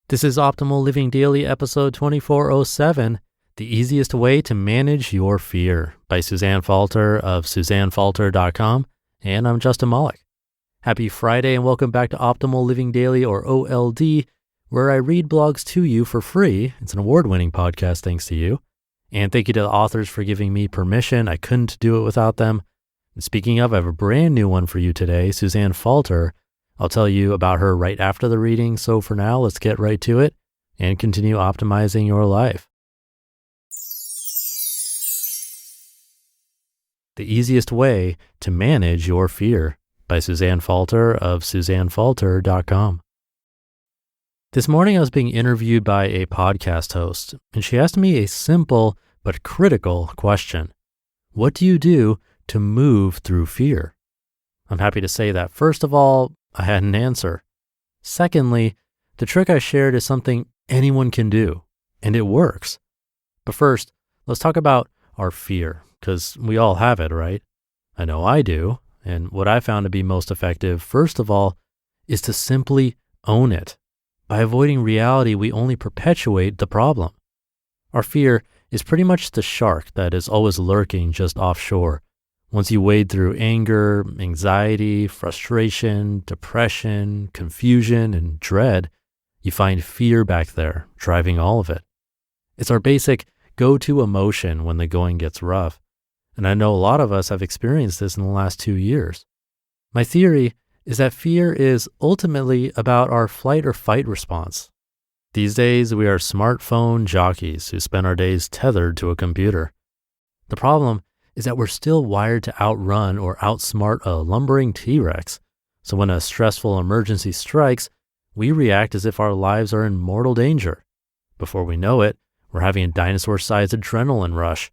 This is Optimal Living Daily, episode 2407, The Easiest Way to Manage Your Fear by Suzanne Falter of SuzanneFalter.com, and I'm Justin Malik. Happy Friday and welcome back to Optimal Living Daily, or OLD, where I read blogs to you for free. It's an award-winning podcast thanks to you. And thank you to the authors for giving me permission. I couldn't do it without them. And speaking of, I have a brand new one for you today, Suzanne Falter. I'll tell you about her right after the reading, so for now, let's get right to it and continue optimizing your life. The Easiest Way to Manage Your Fear by Suzanne Falter of SuzanneFalter.com. This morning I was being interviewed by a podcast host, and she asked me a simple but critical question. What do you do to move through fear? I'm happy to say that, first of all, I had an answer. Secondly, the trick I shared is something anyone can do, and it works. But first, let's talk about our fear, because we all have it, right? I know I do, and what I found to be most effective, first of all, is to simply own it. By avoiding reality, we only perpetuate the problem. Our fear is pretty much the shark that is always lurking just offshore. Once you wade through anger, anxiety, frustration, depression, confusion, and dread, you find fear back there, driving all of it. It's our basic go-to emotion when the going gets rough, and I know a lot of us have experienced this in the last 2 years. My theory is that fear is ultimately about our flight or fight response. These days, we are smartphone jockeys who spend our days tethered to a computer. The problem is that we're still wired to outrun or outsmart a lumbering T-Rex. So when a stressful emergency strikes, we react as if our lives are in mortal danger. Before we know it, we're having a dinosaur-sized adrenaline rush.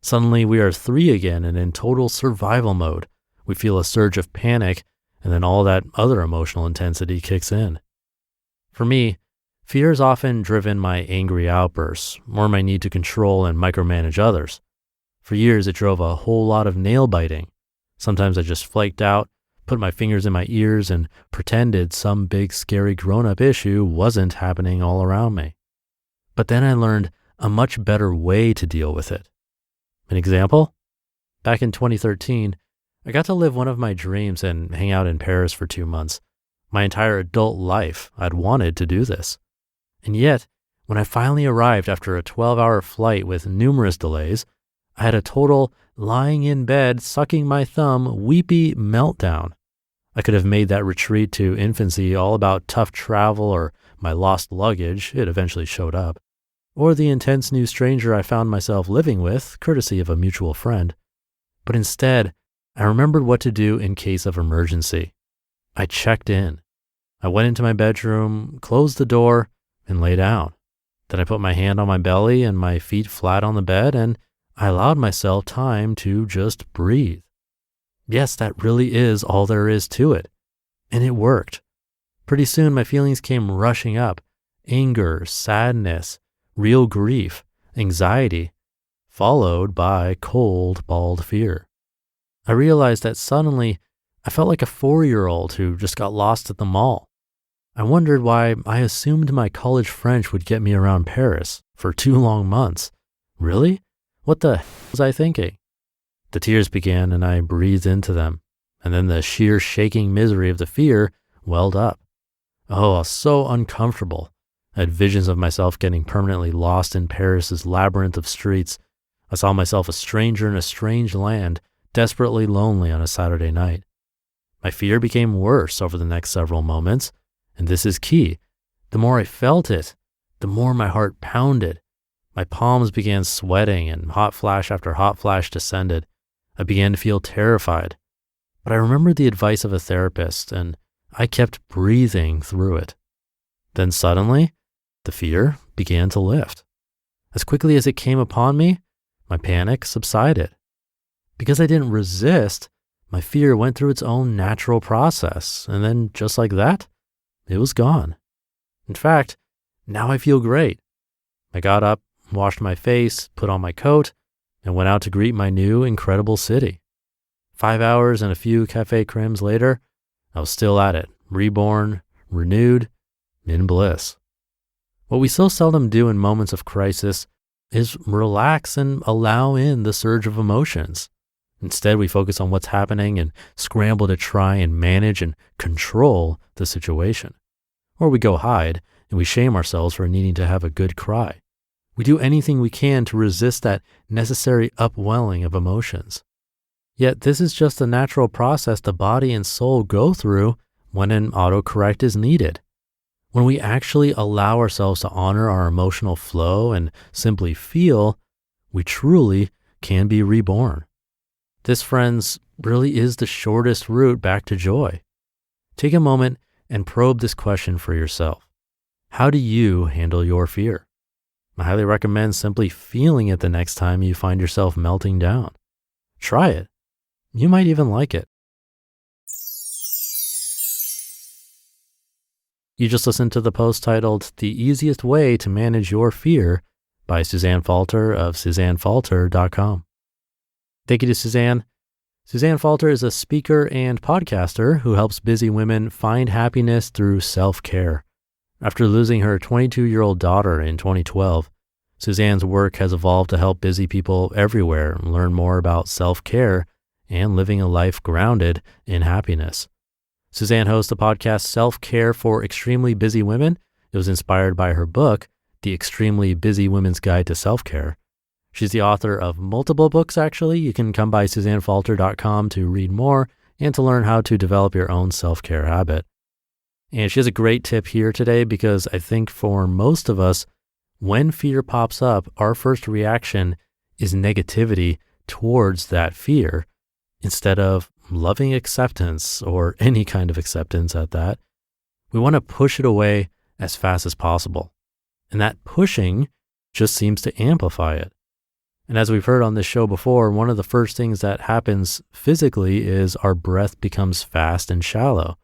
Suddenly we are 3 again and in total survival mode. We feel a surge of panic, and then all that other emotional intensity kicks in. For me, fear is often driven by angry outbursts or my need to control and micromanage others. For years, it drove a whole lot of nail biting. Sometimes I just flaked out, put my fingers in my ears, and pretended some big, scary grown-up issue wasn't happening all around me. But then I learned a much better way to deal with it. An example? Back in 2013, I got to live one of my dreams and hang out in Paris for 2 months. My entire adult life, I'd wanted to do this. And yet, when I finally arrived after a 12-hour flight with numerous delays, I had a total lying in bed, sucking my thumb, weepy meltdown. I could have made that retreat to infancy all about tough travel or my lost luggage, it eventually showed up, or the intense new stranger I found myself living with, courtesy of a mutual friend. But instead, I remembered what to do in case of emergency. I checked in. I went into my bedroom, closed the door, and lay down. Then I put my hand on my belly and my feet flat on the bed, and I allowed myself time to just breathe. Yes, that really is all there is to it. And it worked. Pretty soon my feelings came rushing up. Anger, sadness, real grief, anxiety, followed by cold, bald fear. I realized that suddenly I felt like a 4-year-old who just got lost at the mall. I wondered why I assumed my college French would get me around Paris for 2 long months. Really? What the hell was I thinking? The tears began and I breathed into them, and then the sheer shaking misery of the fear welled up. Oh, I was so uncomfortable. I had visions of myself getting permanently lost in Paris's labyrinth of streets. I saw myself a stranger in a strange land, desperately lonely on a Saturday night. My fear became worse over the next several moments, and this is key. The more I felt it, the more my heart pounded. My palms began sweating and hot flash after hot flash descended. I began to feel terrified. But I remembered the advice of a therapist and I kept breathing through it. Then suddenly, the fear began to lift. As quickly as it came upon me, my panic subsided. Because I didn't resist, my fear went through its own natural process, and then just like that, it was gone. In fact, now I feel great. I got up, washed my face, put on my coat, and went out to greet my new incredible city. 5 hours and a few cafe cremes later, I was still at it, reborn, renewed, in bliss. What we so seldom do in moments of crisis is relax and allow in the surge of emotions. Instead, we focus on what's happening and scramble to try and manage and control the situation. Or we go hide and we shame ourselves for needing to have a good cry. We do anything we can to resist that necessary upwelling of emotions. Yet this is just a natural process the body and soul go through when an autocorrect is needed. When we actually allow ourselves to honor our emotional flow and simply feel, we truly can be reborn. This, friends, really is the shortest route back to joy. Take a moment and probe this question for yourself. How do you handle your fear? I highly recommend simply feeling it the next time you find yourself melting down. Try it. You might even like it. You just listened to the post titled The Easiest Way to Manage Your Fear by Suzanne Falter of SuzanneFalter.com. Thank you to Suzanne. Suzanne Falter is a speaker and podcaster who helps busy women find happiness through self-care. After losing her 22-year-old daughter in 2012, Suzanne's work has evolved to help busy people everywhere learn more about self-care and living a life grounded in happiness. Suzanne hosts the podcast Self-Care for Extremely Busy Women. It was inspired by her book, The Extremely Busy Women's Guide to Self-Care. She's the author of multiple books, actually. You can come by SuzanneFalter.com to read more and to learn how to develop your own self-care habit. And she has a great tip here today because I think for most of us, when fear pops up, our first reaction is negativity towards that fear instead of loving acceptance or any kind of acceptance at that. We want to push it away as fast as possible. And that pushing just seems to amplify it. And as we've heard on this show before, one of the first things that happens physically is our breath becomes fast and shallow.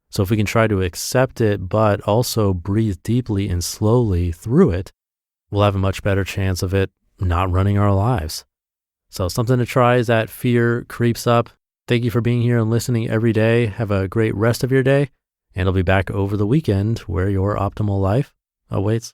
So if we can try to accept it, but also breathe deeply and slowly through it, we'll have a much better chance of it not running our lives. So something to try as that fear creeps up. Thank you for being here and listening every day. Have a great rest of your day, and I'll be back over the weekend where your optimal life awaits.